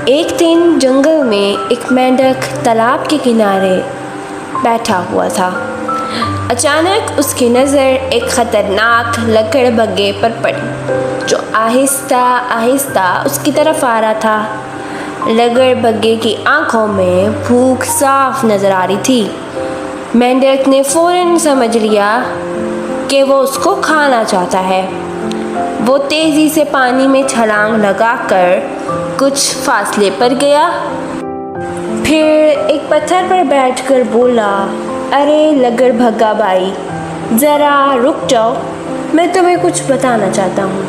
ایک دن جنگل میں ایک مینڈک تالاب کے کنارے بیٹھا ہوا تھا۔ اچانک اس کی نظر ایک خطرناک لکڑ بگھے پر پڑی جو آہستہ آہستہ اس کی طرف آ رہا تھا۔ لکڑ بگھے کی آنکھوں میں بھوک صاف نظر آ رہی تھی۔ مینڈک نے فوراً سمجھ لیا کہ وہ اس کو کھانا چاہتا ہے۔ وہ تیزی سے پانی میں چھلانگ لگا کر کچھ فاصلے پر گیا، پھر ایک پتھر پر بیٹھ کر بولا، ارے لکڑ بگھا بھائی، ذرا رک جاؤ، میں تمہیں کچھ بتانا چاہتا ہوں۔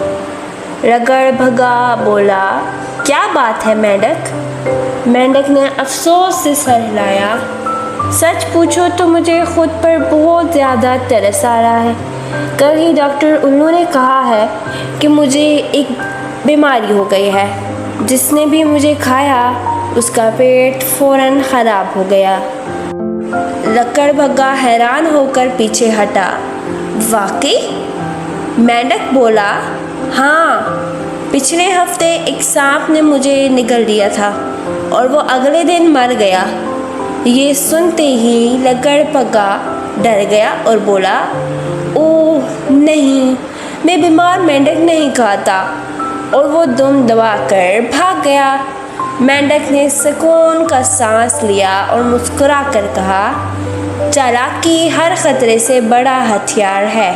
لکڑ بگھا بولا، کیا بات ہے مینڈک؟ مینڈک نے افسوس سے سر ہلایا، سچ پوچھو تو مجھے خود پر بہت زیادہ ترس آ رہا ہے۔ کل ہی ڈاکٹر الو نے کہا ہے کہ مجھے ایک بیماری ہو گئی ہے، جس نے بھی مجھے کھایا اس کا پیٹ فوراً خراب ہو گیا۔ لکڑ بگھا حیران ہو کر پیچھے ہٹا، واقعی؟ مینڈک بولا، ہاں، پچھلے ہفتے ایک سانپ نے مجھے نگل لیا تھا اور وہ اگلے دن مر گیا۔ یہ سنتے ہی لکڑ بگھا ڈر گیا اور بولا، اوہ نہیں، میں بیمار مینڈک نہیں کھاتا، اور وہ دم دبا کر بھاگ گیا۔ مینڈک نے سکون کا سانس لیا اور مسکرا کر کہا، چالاکی ہر خطرے سے بڑا ہتھیار ہے۔